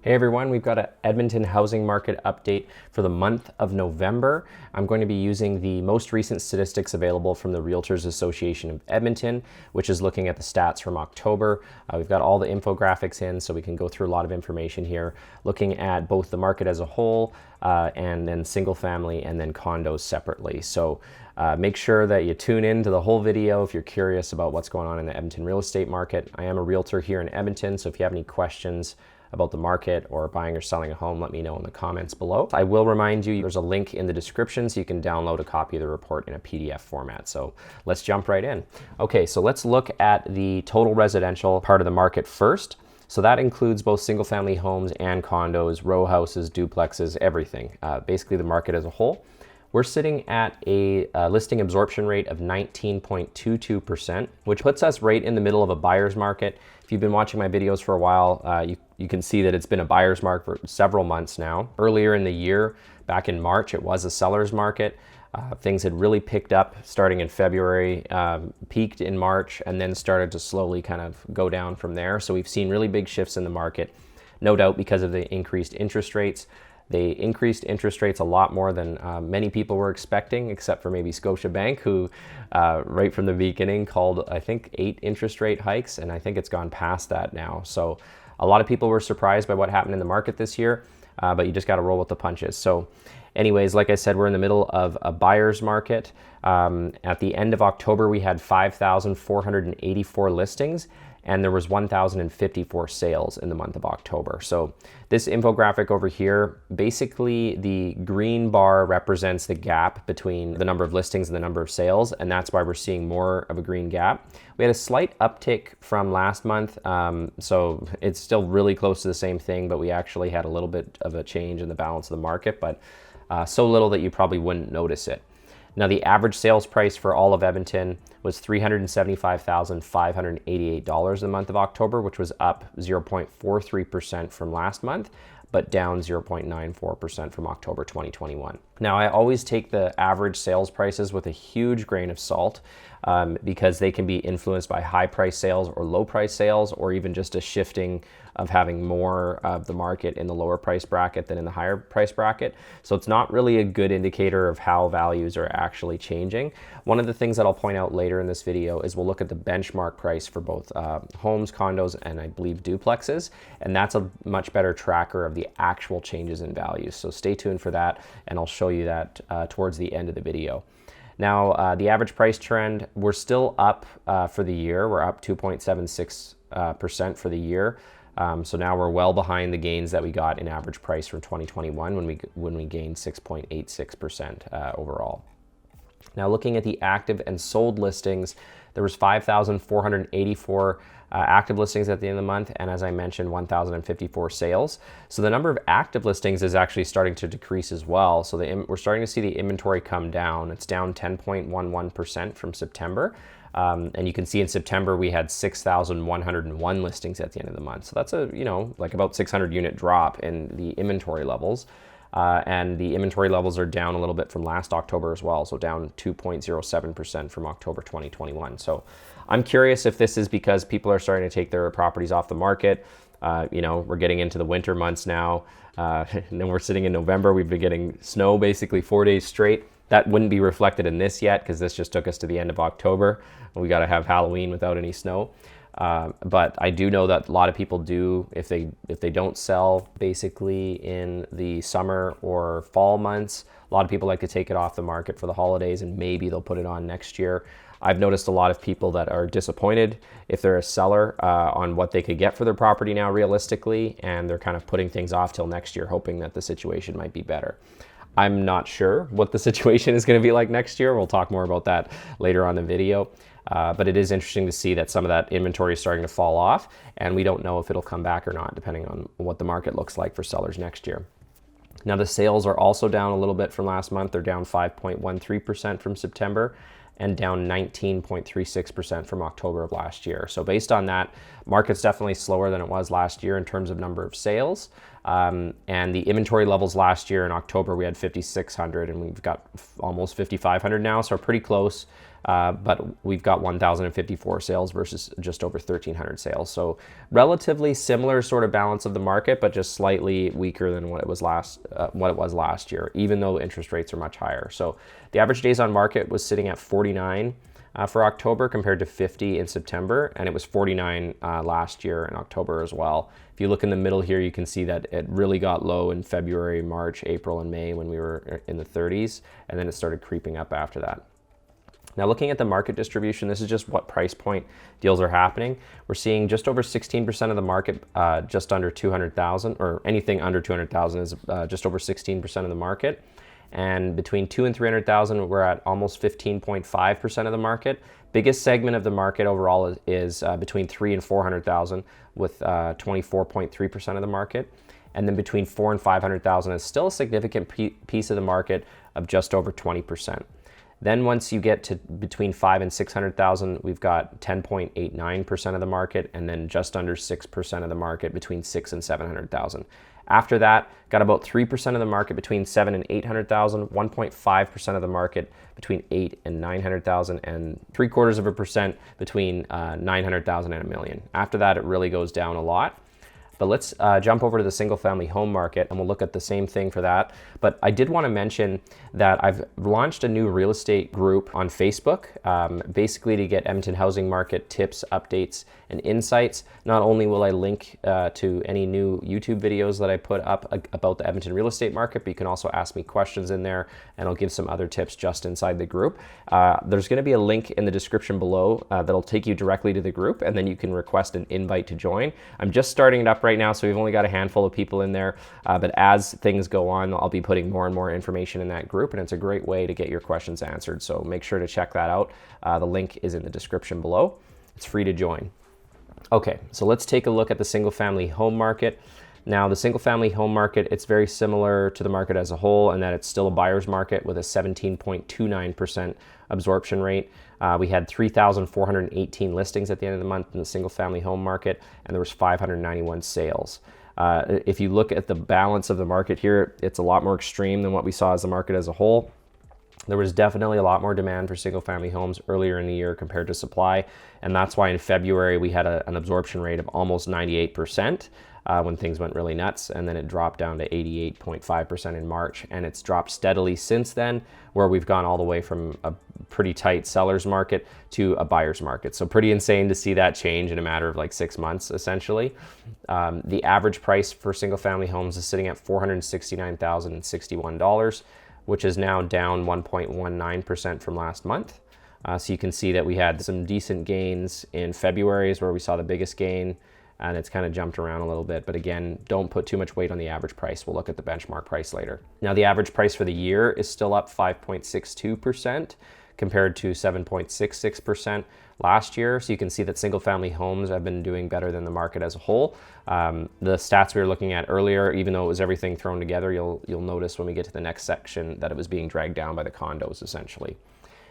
Hey everyone, we've got an Edmonton housing market update for the month of November. I'm going to be using the most recent statistics available from the Realtors Association of Edmonton, which is looking at the stats from October. We've got all the infographics in, so we can go through a lot of information here, looking at both the market as a whole and then single family and then condos separately. So make sure that you tune in to the whole video if you're curious about what's going on in the Edmonton real estate market. I am a realtor here in Edmonton, so if you have any questions about the market or buying or selling a home, let me know in the comments below. I will remind you, there's a link in the description so you can download a copy of the report in a PDF format. So let's jump right in. Okay, so let's look at the total residential part of the market first. So that includes both single family homes and condos, row houses, duplexes, everything. Basically the market as a whole. We're sitting at a listing absorption rate of 19.22%, which puts us right in the middle of a buyer's market. If you've been watching my videos for a while, you can see that it's been a buyer's market for several months now. Earlier in the year, back in March, it was a seller's market. Things had really picked up starting in February, peaked in March, and then started to slowly kind of go down from there. So we've seen really big shifts in the market, no doubt because of the increased interest rates. They increased interest rates a lot more than many people were expecting, except for maybe Scotiabank, who right from the beginning called, I think, 8 interest rate hikes, and I think it's gone past that now. So a lot of people were surprised by what happened in the market this year, but you just got to roll with the punches. So anyways, like I said, we're in the middle of a buyer's market. At the end of October, we had 5,484 listings, and there was 1,054 sales in the month of October. So this infographic over here, basically the green bar represents the gap between the number of listings and the number of sales, and that's why we're seeing more of a green gap. We had a slight uptick from last month, so it's still really close to the same thing, but we actually had a little bit of a change in the balance of the market, but so little that you probably wouldn't notice it. Now, the average sales price for all of Edmonton was $375,588 in the month of October, which was up 0.43% from last month, but down 0.94% from October 2021. Now, I always take the average sales prices with a huge grain of salt because they can be influenced by high price sales or low price sales, or even just a shifting of having more of the market in the lower price bracket than in the higher price bracket. So it's not really a good indicator of how values are actually changing. One of the things that I'll point out later in this video is we'll look at the benchmark price for both homes, condos, and I believe duplexes, and that's a much better tracker of the actual changes in values. So stay tuned for that, and I'll show you that towards the end of the video. Now, the average price trend, we're still up for the year. We're up 2.76% for the year. So now we're well behind the gains that we got in average price from 2021 when we gained 6.86% overall. Now, looking at the active and sold listings, there was 5,484 active listings at the end of the month, and as I mentioned, 1,054 sales. So the number of active listings is actually starting to decrease as well. So we're starting to see the inventory come down. It's down 10.11% from September. And you can see in September we had 6,101 listings at the end of the month. So that's like about 600 unit drop in the inventory levels. And the inventory levels are down a little bit from last October as well, so down 2.07% from October 2021. So I'm curious if this is because people are starting to take their properties off the market. We're getting into the winter months now, and then we're sitting in November. We've been getting snow basically 4 days straight. That wouldn't be reflected in this yet because this just took us to the end of October. We got to have Halloween without any snow. But I do know that a lot of people do, if they don't sell basically in the summer or fall months, a lot of people like to take it off the market for the holidays and maybe they'll put it on next year. I've noticed a lot of people that are disappointed if they're a seller on what they could get for their property now realistically, and they're kind of putting things off till next year, hoping that the situation might be better. I'm not sure what the situation is going to be like next year. We'll talk more about that later on in the video. But it is interesting to see that some of that inventory is starting to fall off, and we don't know if it'll come back or not, depending on what the market looks like for sellers next year. Now, the sales are also down a little bit from last month. They're down 5.13% from September and down 19.36% from October of last year. So based on that, market's definitely slower than it was last year in terms of number of sales. And the inventory levels last year in October, we had 5,600 and we've got almost 5,500 now. So we're pretty close but we've got 1,054 sales versus just over 1,300 sales. So relatively similar sort of balance of the market, but just slightly weaker than what it was last year, even though interest rates are much higher. So the average days on market was sitting at 49 for October compared to 50 in September, and it was 49 last year in October as well. If you look in the middle here, you can see that it really got low in February, March, April, and May when we were in the 30s, and then it started creeping up after that. Now looking at the market distribution, this is just what price point deals are happening. We're seeing just over 16% of the market, just under 200,000, or anything under 200,000 is just over 16% of the market. And between 200,000 and 300,000, we're at almost 15.5% of the market. Biggest segment of the market overall is between 300,000 and 400,000 with 24.3% of the market. And then between 400,000 and 500,000 is still a significant piece of the market of just over 20%. Then once you get to between 500,000 and 600,000, we've got 10.89% of the market, and then just under 6% of the market between 600,000 and 700,000. After that, got about 3% of the market between 700,000 and 800,000, 1.5% of the market between 800,000 and 900,000, and 0.75% between 900,000 and $1 million. After that, it really goes down a lot. But let's jump over to the single family home market and we'll look at the same thing for that. But I did want to mention that I've launched a new real estate group on Facebook, basically to get Edmonton housing market tips, updates, and insights. Not only will I link to any new YouTube videos that I put up about the Edmonton real estate market, but you can also ask me questions in there and I'll give some other tips just inside the group. There's going to be a link in the description below that'll take you directly to the group, and then you can request an invite to join. I'm just starting it up right now, so we've only got a handful of people in there, but as things go on, I'll be putting more and more information in that group, and it's a great way to get your questions answered, so make sure to check that out. The link is in the description below. It's free to join. Okay, so let's take a look at the single family home market. Now, the single family home market, it's very similar to the market as a whole in that it's still a buyer's market with a 17.29% absorption rate. We had 3,418 listings at the end of the month in the single family home market, and there was 591 sales. If you look at the balance of the market here, it's a lot more extreme than what we saw as the market as a whole. There was definitely a lot more demand for single family homes earlier in the year compared to supply, and that's why in February we had an absorption rate of almost 98%. When things went really nuts, and then it dropped down to 88.5% in March, and it's dropped steadily since then, where we've gone all the way from a pretty tight seller's market to a buyer's market. So pretty insane to see that change in a matter of like 6 months, essentially. The average price for single family homes is sitting at $469,061, which is now down 1.19% from last month. So you can see that we had some decent gains in February is where we saw the biggest gain, and it's kind of jumped around a little bit. But again, don't put too much weight on the average price. We'll look at the benchmark price later. Now, the average price for the year is still up 5.62% compared to 7.66% last year. So you can see that single family homes have been doing better than the market as a whole. The stats we were looking at earlier, even though it was everything thrown together, you'll notice when we get to the next section that it was being dragged down by the condos essentially.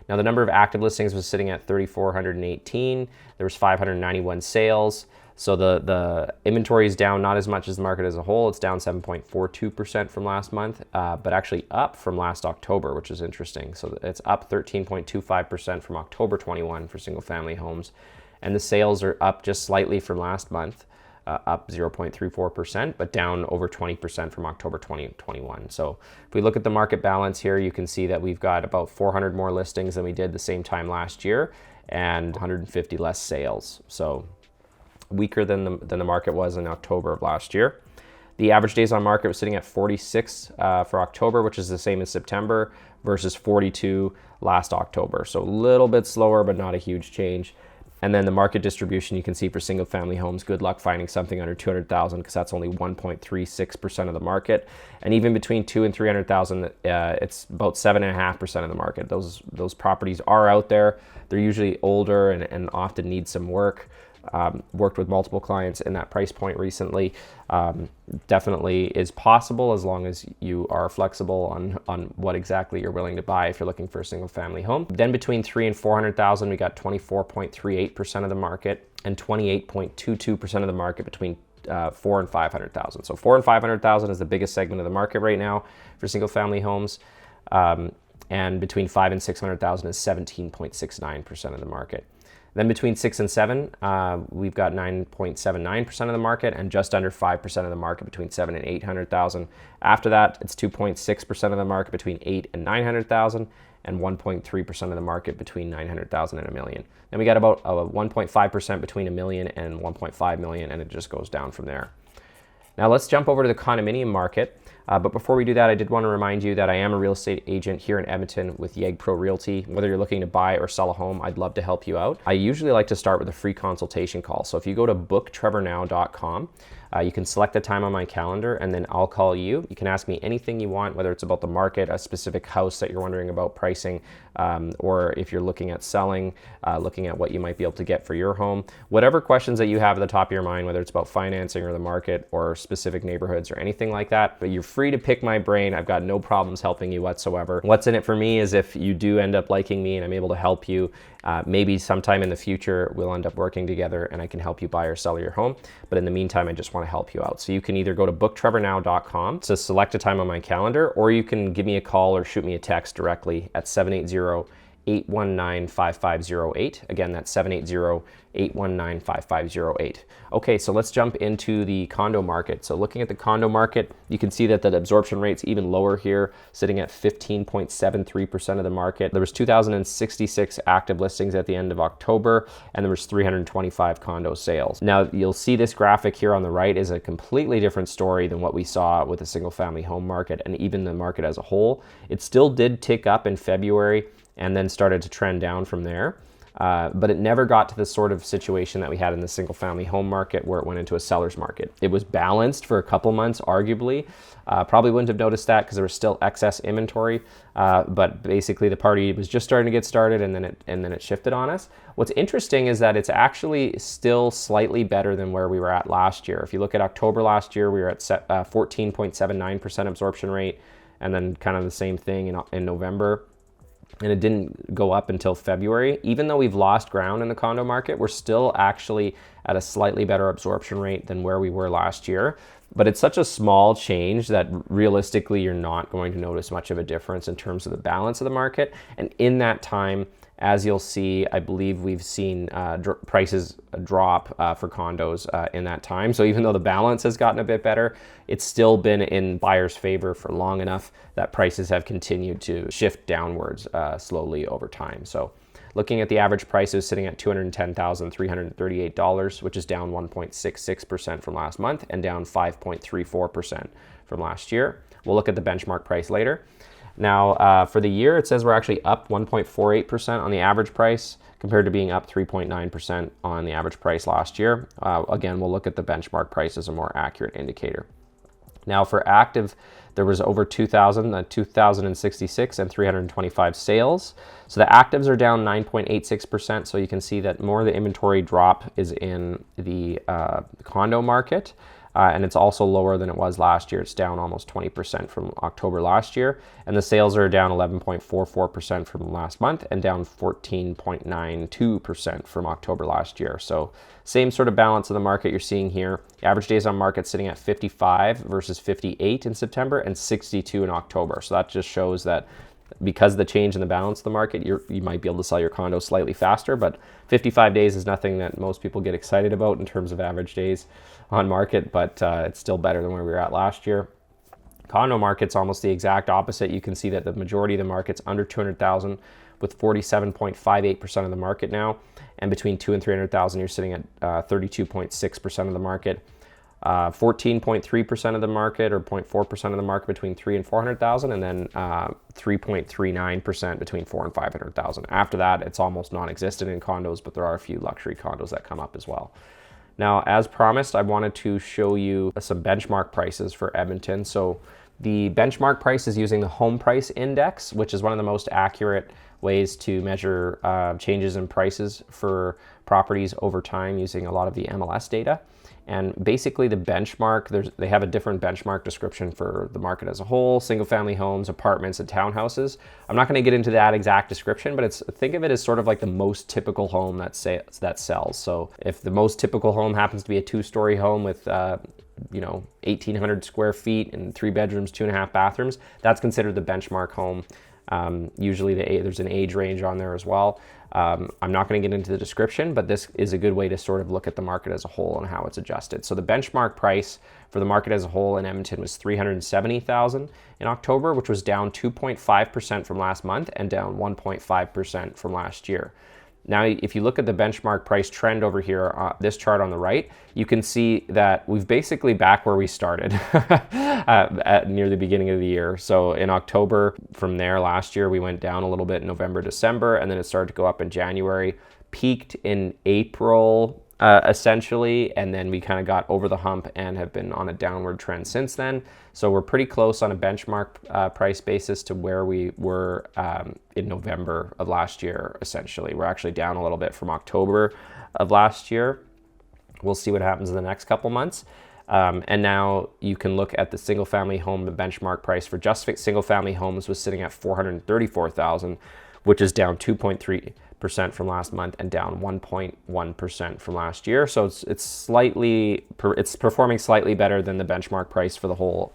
Now, the number of active listings was sitting at 3,418. There was 591 sales. So the inventory is down not as much as the market as a whole. It's down 7.42% from last month, but actually up from last October, which is interesting. So it's up 13.25% from October 21 for single family homes. And the sales are up just slightly from last month, up 0.34%, but down over 20% from October 2021. So if we look at the market balance here, you can see that we've got about 400 more listings than we did the same time last year and 150 less sales. So weaker than the market was in October of last year. The average days on market was sitting at 46 for October, which is the same as September, versus 42 last October. So a little bit slower, but not a huge change. And then the market distribution, you can see for single family homes, good luck finding something under 200,000 because that's only 1.36% of the market. And even between 200,000 and 300,000, it's about 7.5% of the market. Those properties are out there. They're usually older and often need some work. Worked with multiple clients in that price point recently. Definitely is possible as long as you are flexible on what exactly you're willing to buy if you're looking for a single family home. Then between 300,000 and 400,000, we got 24.38% of the market and 28.22% of the market between 400,000 and 500,000. So 400,000 and 500,000 is the biggest segment of the market right now for single family homes. and between 5 and 600,000 is 17.69% of the market. Then between 6 and 7, we've got 9.79% of the market, and just under 5% of the market between 7 and 800,000. After that, it's 2.6% of the market between 8 and 900,000, and 1.3% of the market between 900,000 and a million. Then we got about 1.5% between a million and 1.5 million, and it just goes down from there. Now let's jump over to the condominium market. But before we do that, I did want to remind you that I am a real estate agent here in Edmonton with YEG Pro Realty. Whether you're looking to buy or sell a home, I'd love to help you out. I usually like to start with a free consultation call. So if you go to booktrevornow.com, you can select a time on my calendar, and then I'll call you. You can ask me anything you want, whether it's about the market, a specific house that you're wondering about pricing, or if you're looking at selling, looking at what you might be able to get for your home. Whatever questions that you have at the top of your mind, whether it's about financing or the market or specific neighborhoods or anything like that, but you're free to pick my brain. I've got no problems helping you whatsoever. What's in it for me is if you do end up liking me and I'm able to help you, maybe sometime in the future we'll end up working together and I can help you buy or sell your home. But in the meantime, I just want to help you out. So you can either go to booktrevornow.com to select a time on my calendar, or you can give me a call or shoot me a text directly at 780-819-5508. Again, that's 780-819-5508. Okay, so let's jump into the condo market. So looking at the condo market, you can see that the absorption rate's even lower here, sitting at 15.73% of the market. There was 2,066 active listings at the end of October, and there was 325 condo sales. Now, you'll see this graphic here on the right is a completely different story than what we saw with the single family home market and even the market as a whole. It still did tick up in February and then started to trend down from there. But it never got to the sort of situation that we had in the single family home market where it went into a seller's market. It was balanced for a couple months, arguably. Probably wouldn't have noticed that because there was still excess inventory. But basically the party was just starting to get started, and then it shifted on us. What's interesting is that it's actually still slightly better than where we were at last year. If you look at October last year, we were at 14.79% absorption rate, and then kind of the same thing in November. And it didn't go up until February. Even though we've lost ground in the condo market, we're still actually at a slightly better absorption rate than where we were last year. But it's such a small change that realistically you're not going to notice much of a difference in terms of the balance of the market. And in that time, as you'll see, I believe we've seen prices drop for condos in that time. So even though the balance has gotten a bit better, it's still been in buyers' favor for long enough that prices have continued to shift downwards slowly over time. So looking at the average prices sitting at $210,338, which is down 1.66% from last month and down 5.34% from last year. We'll look at the benchmark price later. Now, for the year, it says we're actually up 1.48% on the average price compared to being up 3.9% on the average price last year. Again, we'll look at the benchmark price as a more accurate indicator. Now, for active, there was over 2,066 and 325 sales. So the actives are down 9.86%. So you can see that more of the inventory drop is in the condo market. And it's also lower than it was last year. It's down almost 20% from October last year. And the sales are down 11.44% from last month and down 14.92% from October last year. So same sort of balance of the market you're seeing here. Average days on market sitting at 55 versus 58 in September and 62 in October. So that just shows that because of the change in the balance of the market, you might be able to sell your condo slightly faster, but 55 days is nothing that most people get excited about in terms of average days on market, but it's still better than where we were at last year. Condo market's almost the exact opposite. You can see that the majority of the market's under 200,000 with 47.58% of the market now, and between 2 and 300,000, you're sitting at 32.6% of the market. 14.3% of the market or 0.4% of the market between 3 and 400,000, and then 3.39% between 4 and 500,000. After that, it's almost non-existent in condos, but there are a few luxury condos that come up as well. Now, as promised, I wanted to show you some benchmark prices for Edmonton. So the benchmark price is using the home price index, which is one of the most accurate ways to measure changes in prices for properties over time using a lot of the MLS data. And basically the benchmark, they have a different benchmark description for the market as a whole, single family homes, apartments, and townhouses. I'm not gonna get into that exact description, but think of it as sort of like the most typical home that sells. So if the most typical home happens to be a 2-story home with 1,800 square feet and 3 bedrooms, 2.5 bathrooms, that's considered the benchmark home. Usually there's an age range on there as well. I'm not going to get into the description, but this is a good way to sort of look at the market as a whole and how it's adjusted. So the benchmark price for the market as a whole in Edmonton was $370,000 in October, which was down 2.5% from last month and down 1.5% from last year. Now, if you look at the benchmark price trend over here, this chart on the right, you can see that we've basically back where we started near the beginning of the year. So in October, from there last year, we went down a little bit in November, December, and then it started to go up in January, peaked in April, essentially, and then we kind of got over the hump and have been on a downward trend since then. So we're pretty close on a benchmark price basis to where we were in November of last year, essentially. We're actually down a little bit from October of last year. We'll see what happens in the next couple months. And now you can look at the single family home. The benchmark price for just single family homes was sitting at $434,000, which is down 2.3% from last month and down 1.1% from last year. So it's performing slightly better than the benchmark price for the whole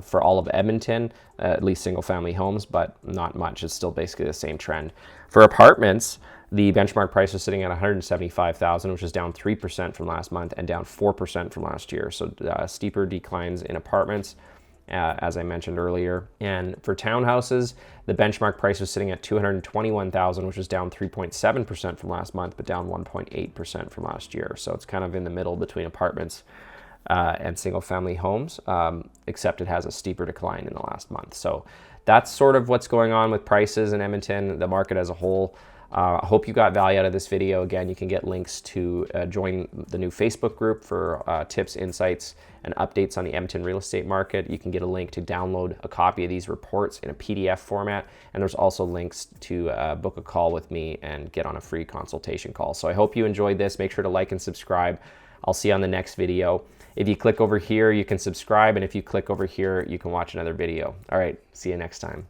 for all of Edmonton, at least single family homes, but not much. It's still basically the same trend. For apartments, the benchmark price was sitting at $175,000, which is down 3% from last month and down 4% from last year. So steeper declines in apartments, as I mentioned earlier. And for townhouses, the benchmark price was sitting at $221,000, which is down 3.7% from last month, but down 1.8% from last year. So it's kind of in the middle between apartments and single family homes, except it has a steeper decline in the last month. So that's sort of what's going on with prices in Edmonton, the market as a whole. I hope you got value out of this video. Again, you can get links to join the new Facebook group for tips, insights, and updates on the Edmonton real estate market. You can get a link to download a copy of these reports in a PDF format. And there's also links to book a call with me and get on a free consultation call. So I hope you enjoyed this. Make sure to like and subscribe. I'll see you on the next video. If you click over here, you can subscribe. And if you click over here, you can watch another video. All right, see you next time.